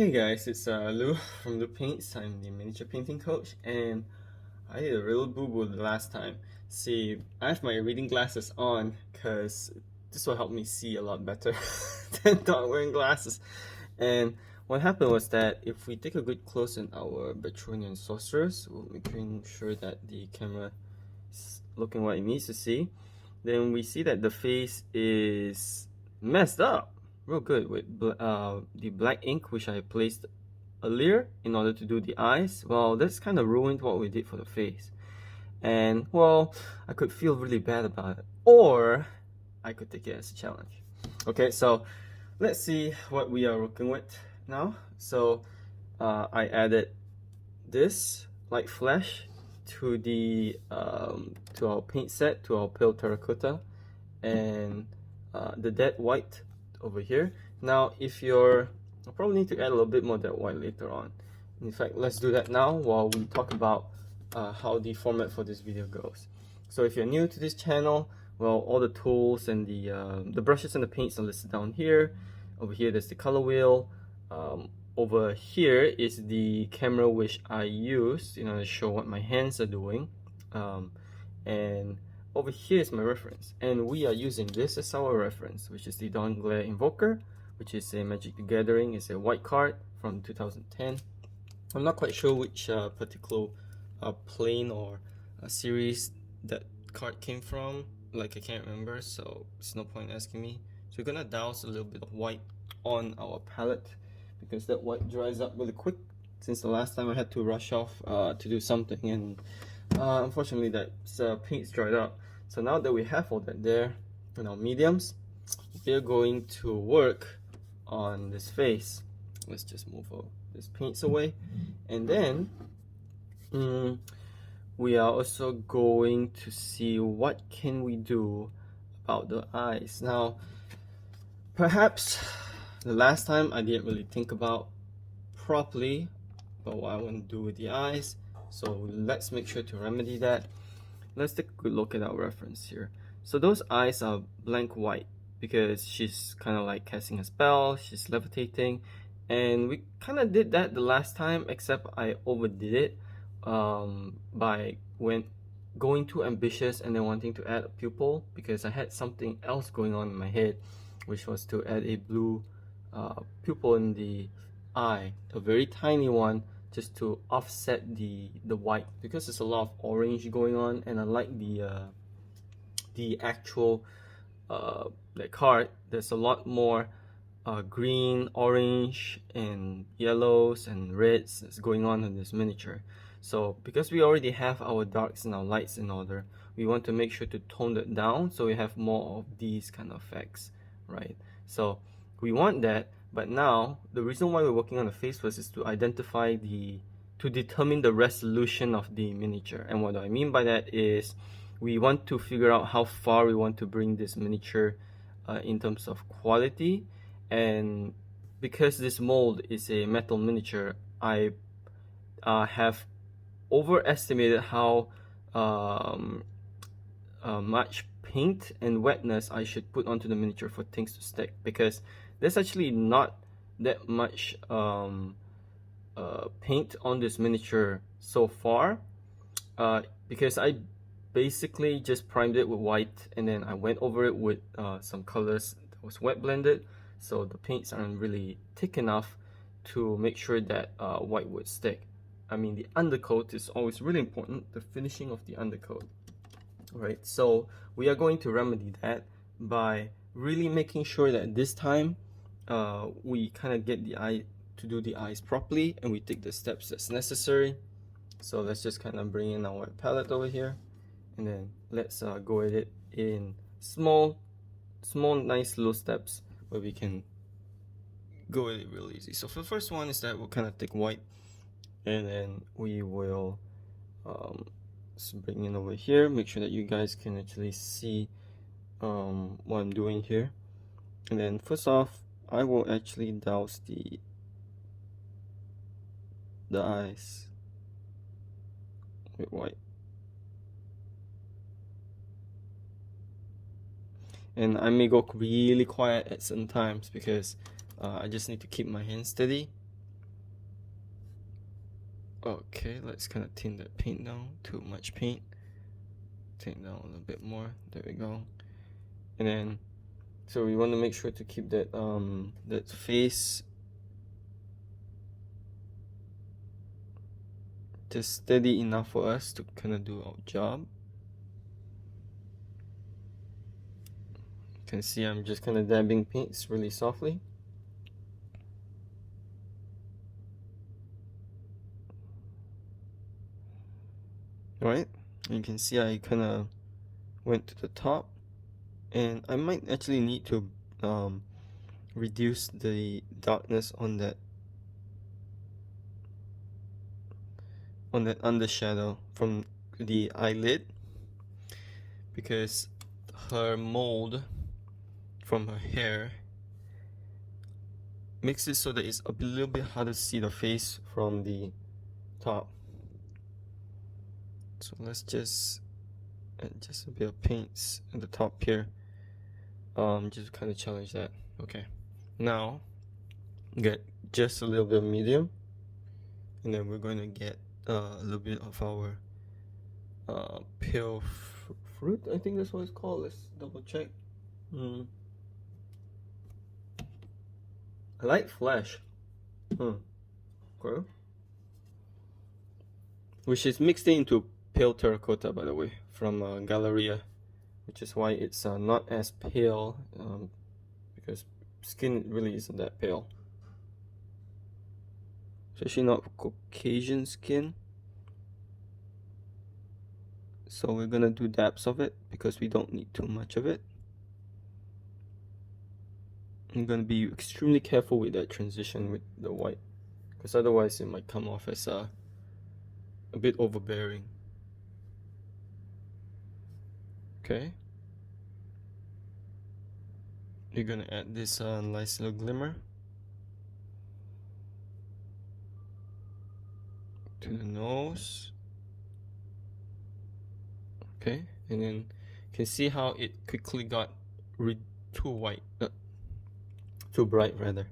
Hey guys, it's Lue from Lue Paints. I'm the miniature painting coach, and I did a real boo-boo the last time. See, I have my reading glasses on because this will help me see a lot better than not wearing glasses. And what happened was that if we take a good close in our Bretonnian Sorceress, we're making sure that the camera is looking what it needs to see, then we see that the face is messed up real good with the black ink which I placed earlier in order to do the eyes. Well, that's kind of ruined what we did for the face, and well, I could feel really bad about it, or I could take it as a challenge. Okay, so let's see what we are working with now. So I added this light flash to the to our paint set, to our pale terracotta, and the dead white over here. Now, if you're, I'll probably need to add a little bit more dead white later on. In fact, let's do that now while we talk about how the format for this video goes. So if you're new to this channel, well, all the tools and the brushes and the paints are listed down here. Over here, there's the color wheel. Over here is the camera which I use in order to show what my hands are doing. And over here is my reference, and we are using this as our reference, which is the Dawn Glare Invoker, which is a Magic the Gathering. It's a white card from 2010. I'm not quite sure which particular plane or series that card came from. Like, I can't remember, so it's no point asking me. So we're gonna douse a little bit of white on our palette because that white dries up really quick. Since the last time I had to rush off to do something, and unfortunately that paint's dried up. So now that we have all that there in our mediums, we're going to work on this face. Let's just move all this paints away, and then we are also going to see what can we do about the eyes. Now, perhaps the last time I didn't really think about properly about what I want to do with the eyes, so let's make sure to remedy that. Let's take a good look at our reference here. So those eyes are blank white because she's kind of like casting a spell, she's levitating, and we kind of did that the last time, except I overdid it by going too ambitious and then wanting to add a pupil, because I had something else going on in my head, which was to add a blue pupil in the eye, a very tiny one, just to offset the white, because there's a lot of orange going on, and I like the actual that card. There's a lot more green, orange, and yellows and reds that's going on in this miniature. So because we already have our darks and our lights in order, we want to make sure to tone that down so we have more of these kind of effects, right? So we want that. But now, the reason why we're working on the face first is to identify to determine the resolution of the miniature. And what I mean by that is we want to figure out how far we want to bring this miniature in terms of quality. And because this mold is a metal miniature, I have overestimated how much paint and wetness I should put onto the miniature for things to stick, because there's actually not that much paint on this miniature so far, because I basically just primed it with white, and then I went over it with some colors that was wet blended, so the paints aren't really thick enough to make sure that white would stick. I mean, the undercoat is always really important, the finishing of the undercoat. Right, so we are going to remedy that by really making sure that this time we kind of get the eye to do the eyes properly, and we take the steps that's necessary. So let's just kind of bring in our white palette over here, and then let's go at it in small nice little steps where we can go at it real easy. So for the first one is that we'll kind of take white, and then we will bring in over here, make sure that you guys can actually see what I'm doing here. And then first off, I will actually douse the eyes with white. And I may go really quiet at certain times because I just need to keep my hands steady Okay, let's kind of thin that paint down. Too much paint. Thin down a little bit more. There we go. And then, so we want to make sure to keep that that face just steady enough for us to kind of do our job. You can see I'm just kind of dabbing paints really softly. Alright, you can see I kind of went to the top, and I might actually need to reduce the darkness on that undershadow from the eyelid, because her mold from her hair makes it so that it's a little bit harder to see the face from the top. So let's just add just a bit of paints at the top here, just kind of challenge that. Okay, now get just a little bit of medium, and then we're going to get a little bit of our pale fruit, I think that's what it's called. Let's double check. I like flesh. Okay. Which is mixed into pale terracotta, by the way, from Galleria, which is why it's not as pale, because skin really isn't that pale. Especially not Caucasian skin. So we're gonna do dabs of it because we don't need too much of it. I'm gonna be extremely careful with that transition with the white, because otherwise it might come off as a bit overbearing. Okay. You're gonna add this nice little glimmer to the nose. Okay, and then you can see how it quickly got too white, too bright rather.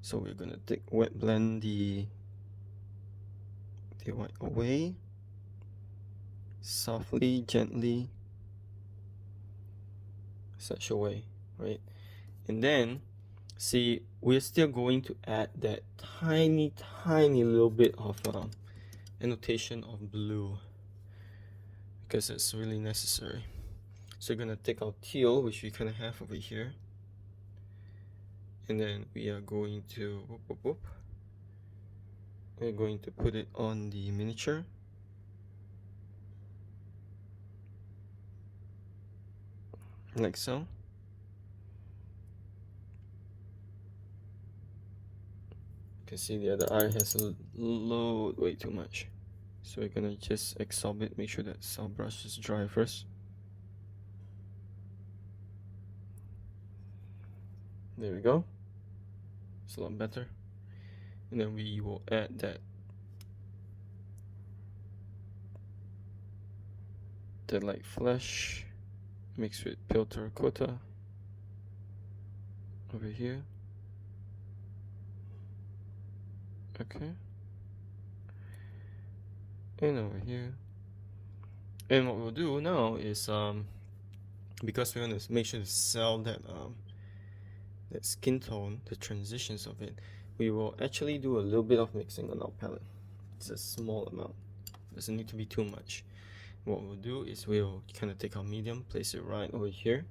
So we're gonna wet blend the white away, softly, gently, such a way, right? And then, see, we're still going to add that tiny little bit of annotation of blue, because it's really necessary. So we're gonna take our teal, which we kind of have over here, and then we are going to we're going to put it on the miniature. Like so. You can see the other eye has a load way too much. So we're gonna just absorb it, make sure that our brush is dry first. There we go. It's a lot better. And then we will add that light flesh mixed with pale terracotta over here. Okay. And over here. And what we'll do now is because we want to make sure to sell that that skin tone, the transitions of it, we will actually do a little bit of mixing on our palette. It's a small amount, doesn't need to be too much. What we'll do is we'll kind of take our medium, place it right over here,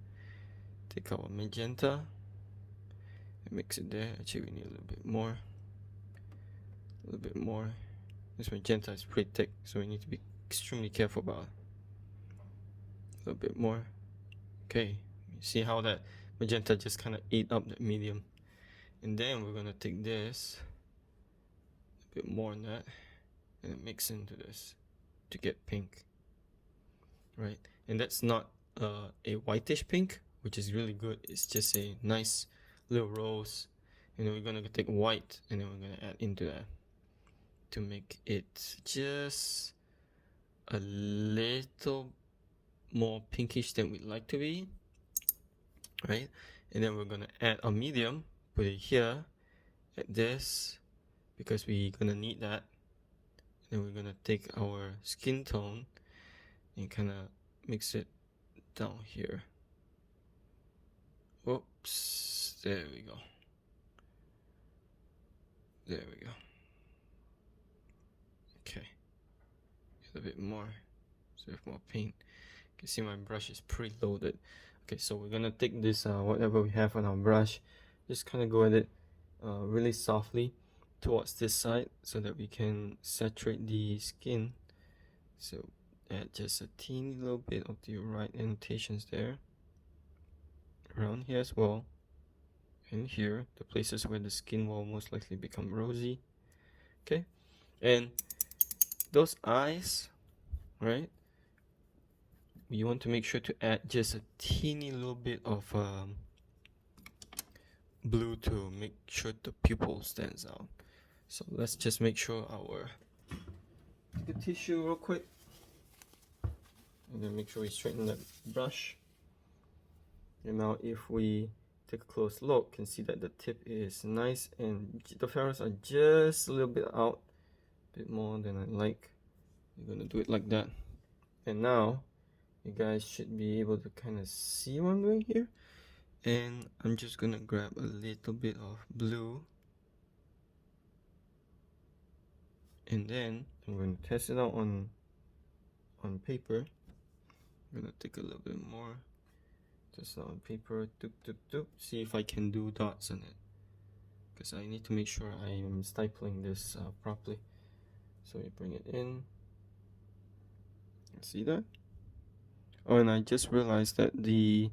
take our magenta and mix it there. Actually we need a little bit more. This magenta is pretty thick, so we need to be extremely careful about it. A little bit more. Okay, you see how that magenta just kind of ate up that medium. And then we're gonna take this, a bit more on that, and mix into this to get pink, right? And that's not a whitish pink, which is really good. It's just a nice little rose. And then we're gonna take white, and then we're gonna add into that to make it just a little more pinkish than we'd like to be, right? And then we're gonna add a medium, put it here, at this, because we're gonna need that. Then we're gonna take our skin tone and kind of mix it down here. Whoops, there we go. There we go. Okay, get a bit more, so we have more paint. You can see my brush is preloaded. Okay, so we're gonna take this whatever we have on our brush, just kind of go at it really softly towards this side so that we can saturate the skin. So add just a teeny little bit of the right annotations there, around here as well, and here, the places where the skin will most likely become rosy. Okay, and those eyes, right, you want to make sure to add just a teeny little bit of blue to make sure the pupil stands out. So let's just make sure take a tissue real quick, and then make sure we straighten that brush. And now if we take a close look, you can see that the tip is nice and the ferrules are just a little bit out, a bit more than I like. We're gonna do it like that. And now you guys should be able to kind of see what I'm doing here. And I'm just gonna grab a little bit of blue, and then I'm going to test it out on paper. I'm gonna take a little bit more, just on paper, doop doop doop. See if I can do dots on it, because I need to make sure I am stipling this properly. So we bring it in. See that? Oh, and I just realized that the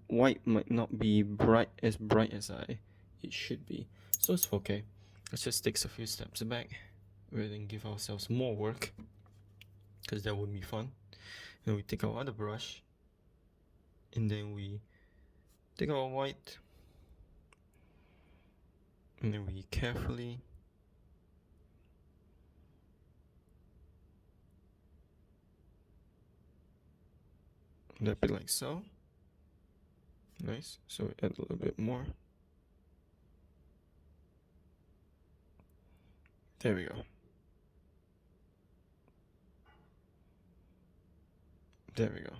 white might not be bright as it should be, so it's okay. Let's just take a few steps back rather than give ourselves more work, because that would be fun. And we take our other brush, and then we take our white, and then we carefully dab it like so. Nice. So we add a little bit more. There we go. There we go.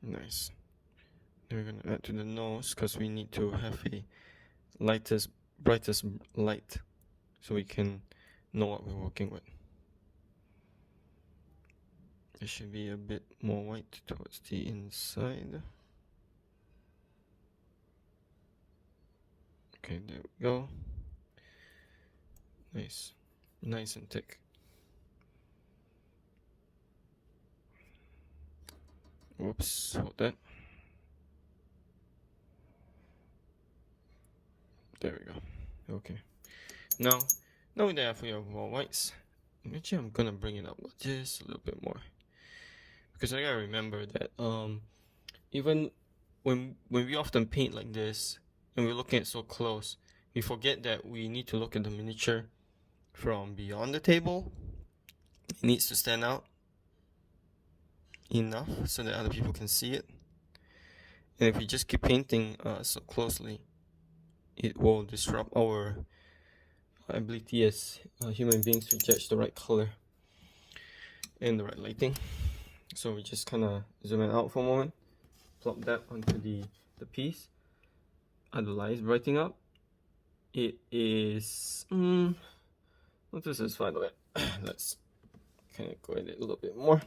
Nice. Then we're gonna add to the nose, because we need to have a brightest light, so we can know what we're working with. There should be a bit more white towards the inside. Okay, there we go. Nice. Nice and thick. Whoops, hold that. There we go. Okay. Now that I have more whites, actually I'm gonna bring it up just a little bit more, because I gotta remember that even when we often paint like this and we're looking at so close, we forget that we need to look at the miniature from beyond the table. It needs to stand out enough so that other people can see it. And if we just keep painting so closely, it will disrupt our ability as human beings to judge the right color and the right lighting. So we just kind of zoom it out for a moment, plop that onto the piece. Are the lights brightening up? It is not too satisfied with it. Let's kind of go at it a little bit more.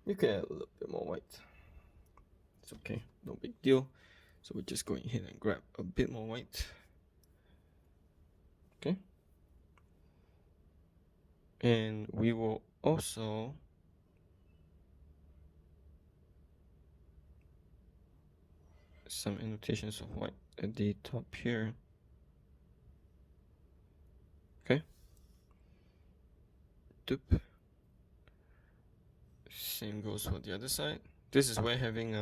You can add a little bit more white. It's okay, no big deal. So we're just going ahead and grab a bit more white. Okay. And we will also some annotations of white at the top here. Okay. Doop. Same goes for the other side. This is where having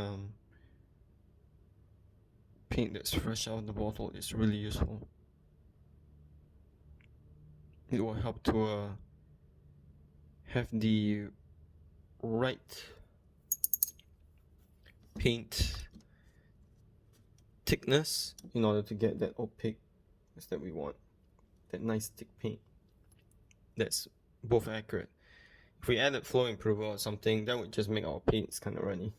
paint that's fresh out of the bottle is really useful. It will help to have the right paint thickness in order to get that opaqueness that we want. that nice thick paint that's both accurate. If we added flow improver or something, that would just make our paints kind of runny.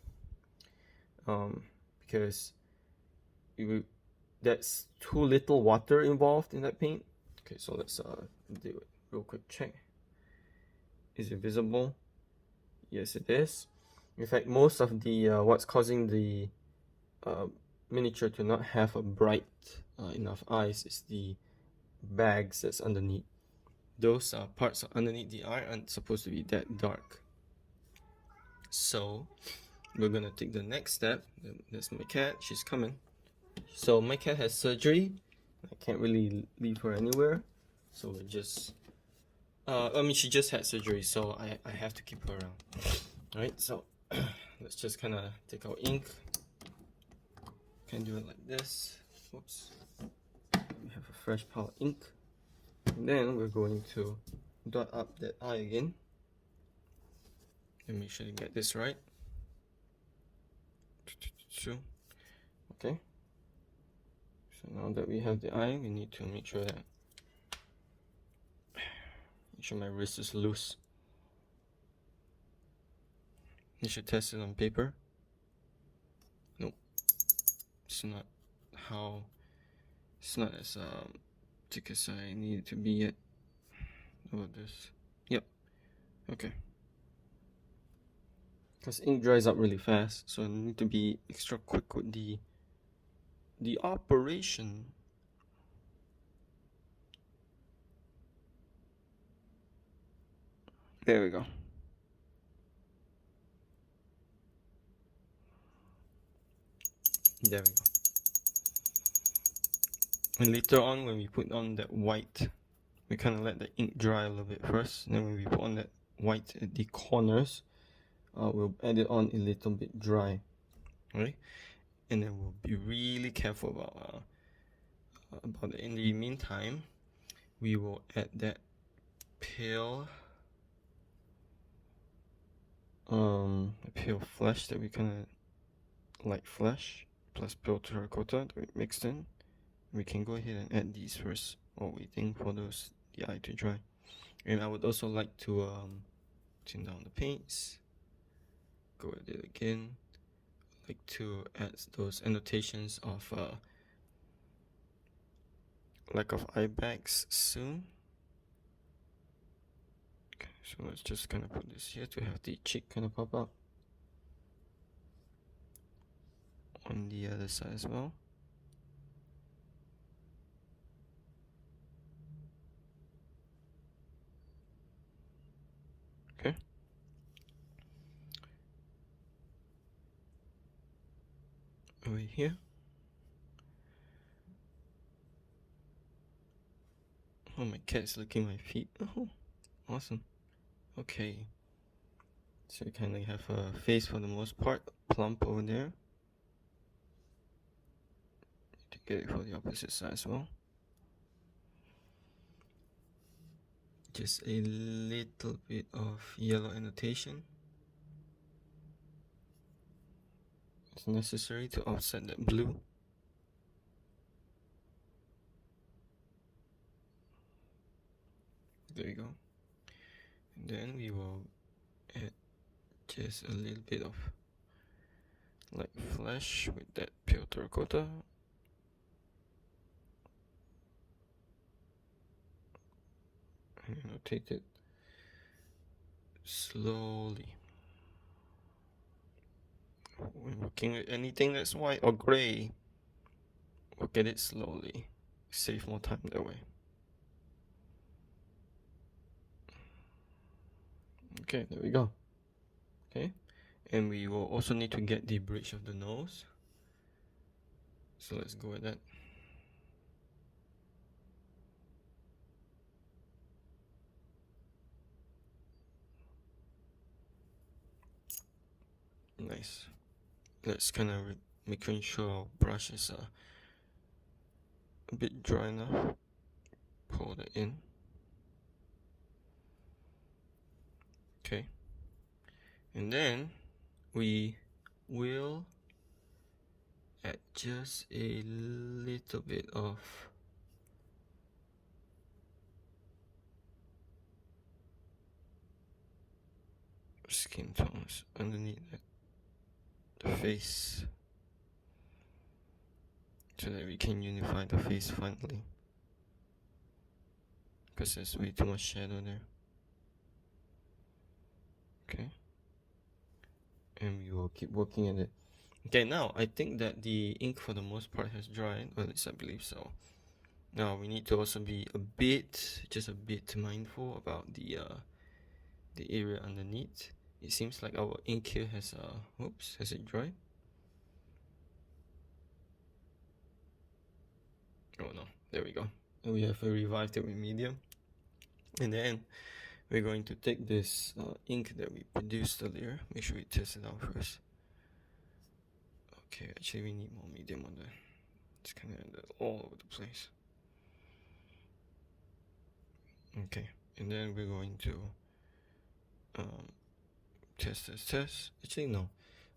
Because that's too little water involved in that paint. Okay, so let's do a real quick check. Is it visible? Yes, it is. In fact, most of the what's causing the miniature to not have a bright enough eyes is the bags that's underneath. Those parts underneath the eye aren't supposed to be that dark. So we're gonna take the next step. That's my cat. She's coming. So my cat has surgery. I can't really leave her anywhere. So we're just she just had surgery, so I have to keep her around. Alright, so let's just kind of take our ink. Can do it like this. Oops. We have a fresh pile of ink. And then we're going to dot up that eye again. And make sure you get this right. Okay. So now that we have the eye, we need to make sure my wrist is loose. You should test it on paper. Nope. It's not as thick as I need it to be yet. How about this? Yep. Okay. Because ink dries up really fast, so I need to be extra quick with the operation. There we go. There we go. And later on, when we put on that white, we kind of let the ink dry a little bit first. And then when we put on that white at the corners, we'll add it on a little bit dry. Right? And then we'll be really careful about it. In the meantime, we will add that pale flesh that we kind of light flesh plus pale terracotta that we mixed in. We can go ahead and add these first while waiting for the eye to dry. And I would also like to tune down the paints. Go at it again. Like to add those annotations of lack of eye bags soon. Okay, so let's just kind of put this here to have the cheek kind of pop up on the other side as well. Okay. Over here. Oh, my cat's licking my feet. Oh, awesome. Okay. So you kind of have a face for the most part, plump over there. To get it for the opposite side as well. Just a little bit of yellow annotation. It's necessary to offset that blue. There you go. And then we will add just a little bit of light flesh with that pale terracotta. And rotate it slowly. When working with anything that's white or gray, work at it slowly. Save more time that way. Okay, there we go. Okay, and we will also need to get the bridge of the nose. So let's go with that. Nice. Let's kind of making sure our brush is a bit dry enough. Pull that in. Okay. And then we will add just a little bit of skin tones underneath the face, so that we can unify the face finally, because there's way too much shadow there. Okay, and we will keep working at it. Okay, now I think that the ink for the most part has dried, or at least I believe so. Now we need to also be just a bit mindful about the area underneath. It seems like our ink here has whoops, has it dried? Oh no, there we go. And we have revived it with medium. And then we're going to take this ink that we produced earlier. Make sure we test it out first. Okay, actually we need more medium on there. It's kind of all over the place. Okay, and then we're going to test. Actually no,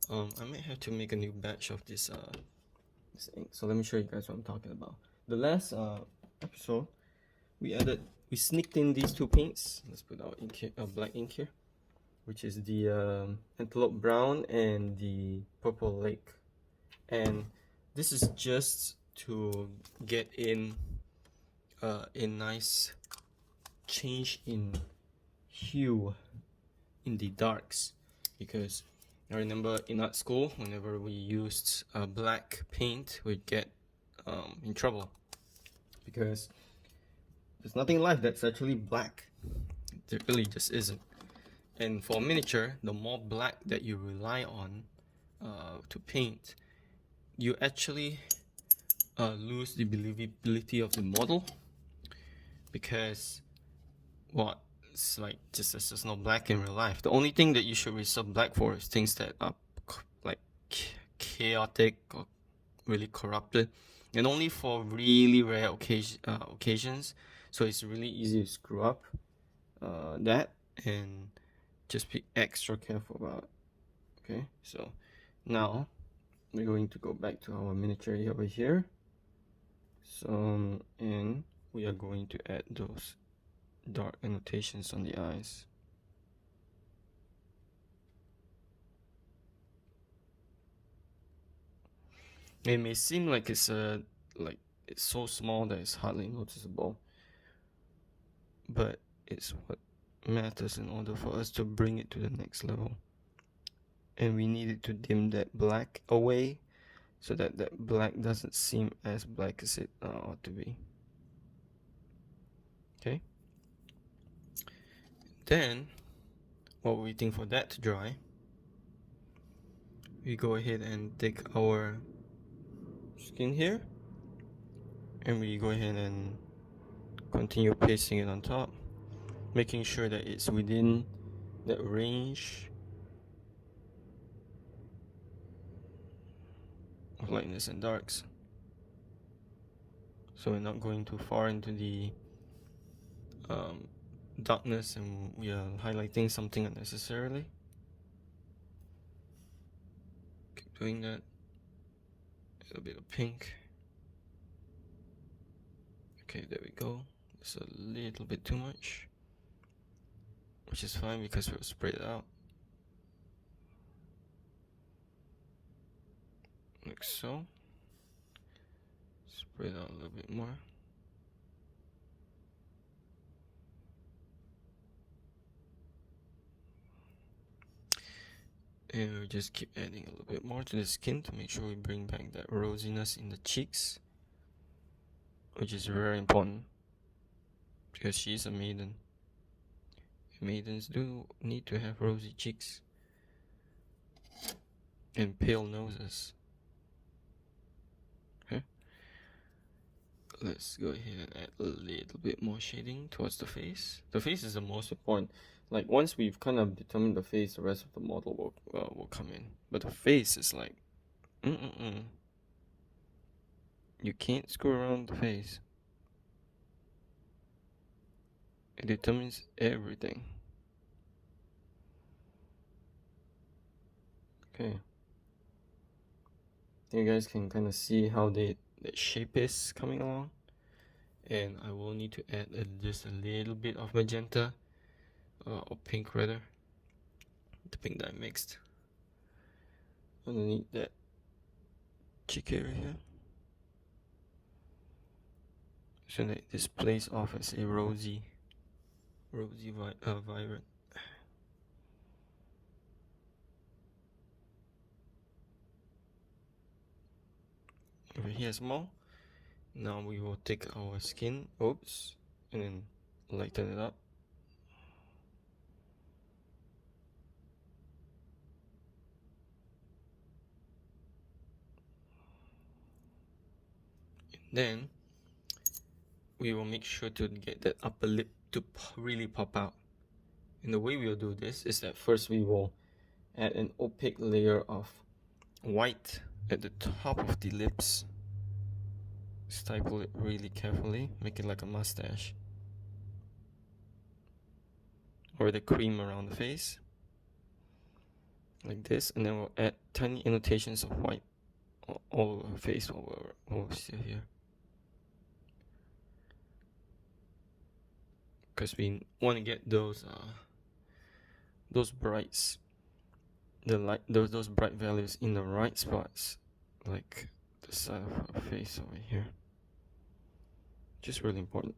I might have to make a new batch of this ink. So let me show you guys what I'm talking about. The last episode, we sneaked in these two paints. Let's put our ink here, black ink here, which is the antelope brown and the purple lake. And this is just to get in a nice change in hue in the darks, because I remember in art school, whenever we used black paint, we'd get in trouble, because there's nothing in life that's actually black. There really just isn't. And for miniature, the more black that you rely on to paint, you actually lose the believability of the model, because it's like there's just no black in real life. The only thing that you should reserve black for is things that are like chaotic or really corrupted, and only for really rare occasions. So it's really easy to screw up that, and just be extra careful about it. Okay, so now we're going to go back to our miniature over here. So, and we are going to add those dark annotations on the eyes. It may seem like it's so small that it's hardly noticeable, but it's what matters in order for us to bring it to the next level. And we needed to dim that black away, so that black doesn't seem as black as it ought to be. Okay, then while we're waiting for that to dry, we go ahead and take our skin here, and we go ahead and continue pasting it on top, making sure that it's within that range of lightness and darks, so we're not going too far into the darkness and we are highlighting something unnecessarily. Keep doing that. A little bit of pink. Okay, there we go. It's a little bit too much, which is fine because we'll spread it out like so. Spread out a little bit more. And we'll just keep adding a little bit more to the skin to make sure we bring back that rosiness in the cheeks, which is very important because she's a maiden. Maidens do need to have rosy cheeks and pale noses. Okay, let's go ahead and add a little bit more shading towards the face. The face is the most important. Like once we've kind of determined the face, the rest of the model will come in. But the face is like, you can't screw around the face. It determines everything. Okay. You guys can kind of see how the shape is coming along. And I will need to add just a little bit of magenta, or pink rather. the pink that I mixed underneath that cheek area here, so that this plays off as a rosy vibrant. Over here small. Now we will take our skin, and then lighten it up. Then we will make sure to get that upper lip to really pop out. And the way we'll do this is that first we will add an opaque layer of white at the top of the lips. Stipple it really carefully, make it like a mustache. Or the cream around the face. Like this, and then we'll add tiny annotations of white all over the face while we're still here. Because we want to get those brights, those bright values in the right spots, like the side of our face over here. Just really important.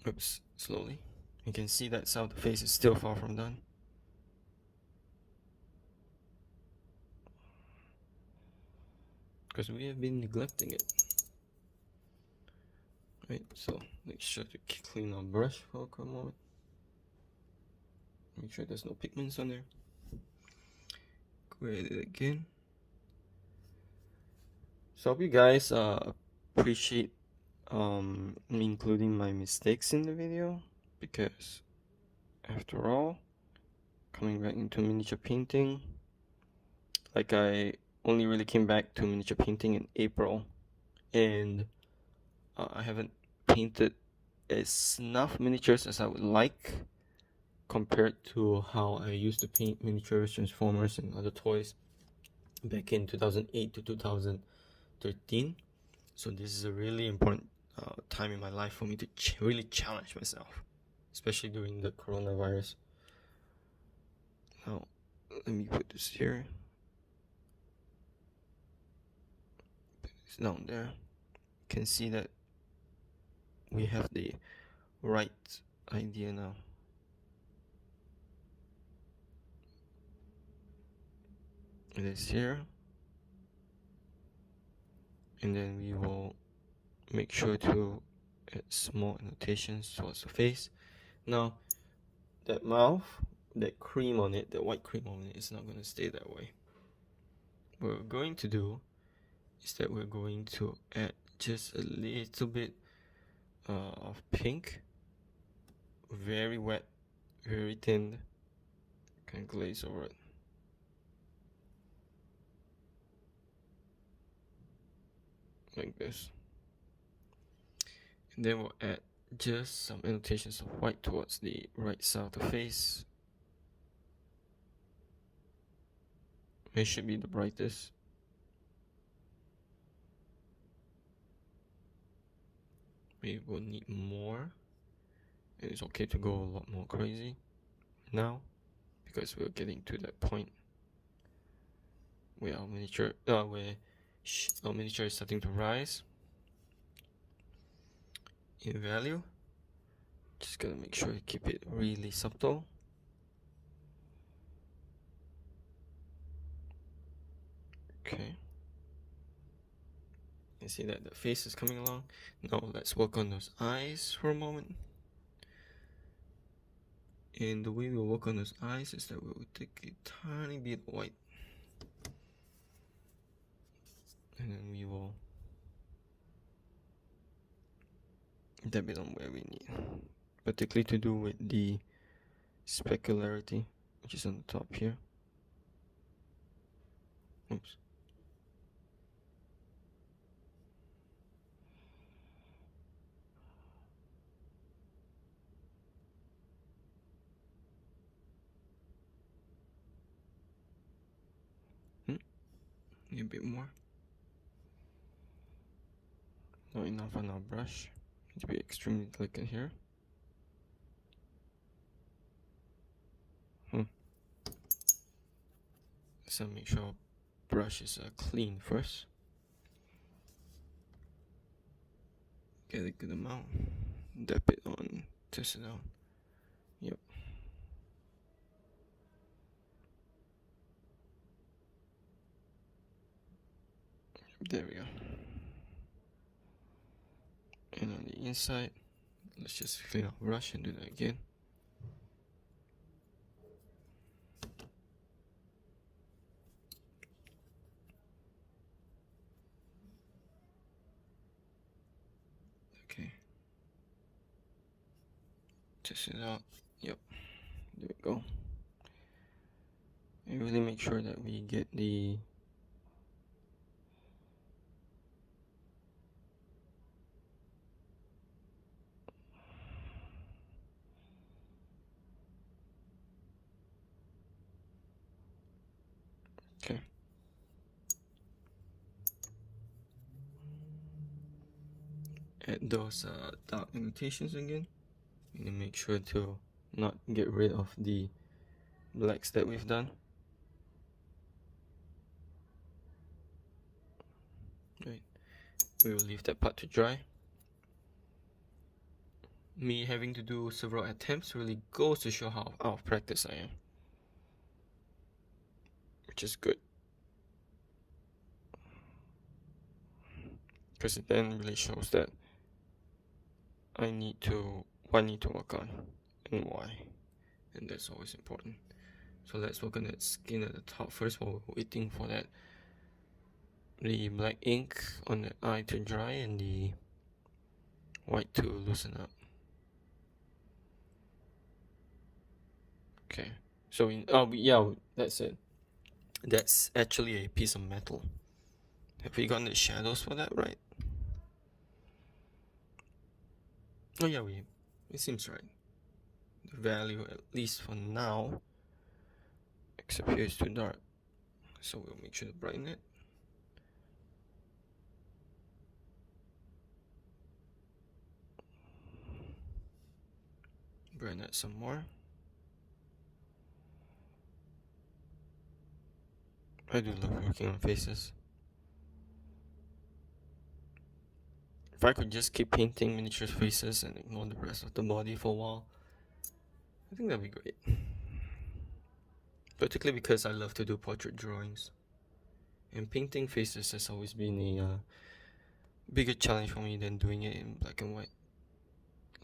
Oops, slowly. You can see that side of the face is still far from done. Because we have been neglecting it. Right, so make sure to clean our brush for a quick moment. Make sure there's no pigments on there. Go at it again. So I hope you guys appreciate me including my mistakes in the video, because after all, coming back into miniature painting, like I only really came back to miniature painting in April, and I haven't painted as enough miniatures as I would like compared to how I used to paint miniatures, Transformers, and other toys back in 2008 to 2013. So this is a really important time in my life for me to really challenge myself, especially during the coronavirus. Now, let me put this here. Put this down there. You can see that we have the right idea now. It is here. And then we will make sure to add small annotations towards the face. Now, that mouth, that cream on it, that white cream on it, is not going to stay that way. What we're going to do is that we're going to add just a little bit of pink, very wet, very thin, kind of glaze over it. Like this. And then we'll add just some annotations of white towards the right side of the face. It should be the brightest. We will need more. And it's okay to go a lot more crazy now, because we're getting to that point where our miniature is starting to rise in value. Just gotta make sure you keep it really subtle. Okay. You see that the face is coming along. Now let's work on those eyes for a moment. And the way we'll work on those eyes is that we will take a tiny bit of white, and then we will dab it on where we need, particularly to do with the specularity, which is on the top here. Oops. Need a bit more. Not enough on our brush. Need to be extremely delicate here. So make sure brush is clean first. Get a good amount. Dab it on, test it out. Yep. There we go. And on the inside, let's just clean our brush and do that again. Okay. Test it out. Yep. There we go. And really make sure that we get the okay. Add those dark annotations again. And make sure to not get rid of the blacks that we've done. Right. We will leave that part to dry. Me having to do several attempts really goes to show how out of practice I am, which is good, because it then really shows that what I need to work on and why, and that's always important. So let's work on that skin at the top first while we're waiting for the black ink on the eye to dry and the white to loosen up. Okay, so yeah, that's it. That's actually a piece of metal. Have we gotten the shadows for that right? Oh yeah, it seems right. The value, at least for now, except here is too dark, so we'll make sure to brighten it. Brighten that some more. I do love working on faces. If I could just keep painting miniature faces and ignore the rest of the body for a while, I think that'd be great. Particularly because I love to do portrait drawings. And painting faces has always been a bigger challenge for me than doing it in black and white.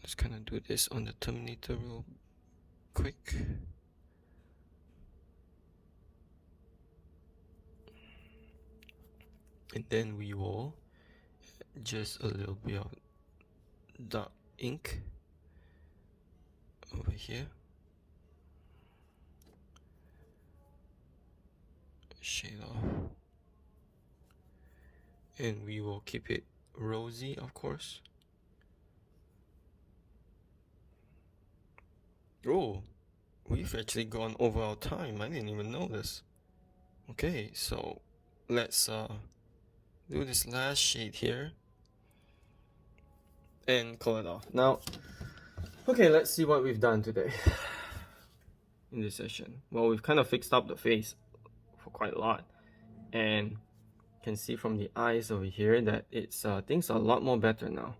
Let's kind of do this on the Terminator real quick. And then we will just a little bit of dark ink over here. Shade off. And we will keep it rosy, of course. Oh, we've actually gone over our time. I didn't even know this. Okay, so let's do this last shade here and call it off. Now, okay, let's see what we've done today in this session. Well, we've kind of fixed up the face for quite a lot, and you can see from the eyes over here that it's things are a lot more better now.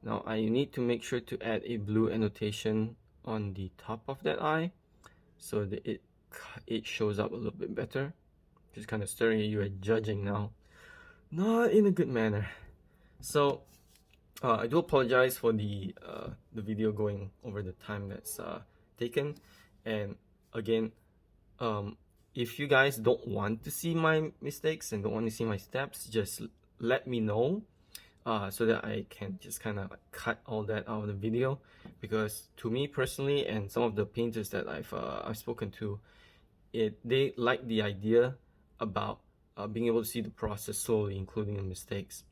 Now I need to make sure to add a blue annotation on the top of that eye so that it shows up a little bit better. Just kind of staring at you and judging now, not in a good manner. So I do apologize for the video going over the time that's taken. And again, if you guys don't want to see my mistakes and don't want to see my steps, just let me know so that I can just kind of cut all that out of the video. Because to me personally, and some of the painters that I've spoken to, they like the idea about being able to see the process slowly, including the mistakes.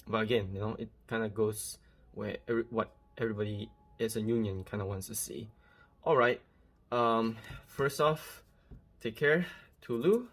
But again, you know, it kind of goes where what everybody as a union kind of wants to see. All right. First off, take care. Tulu.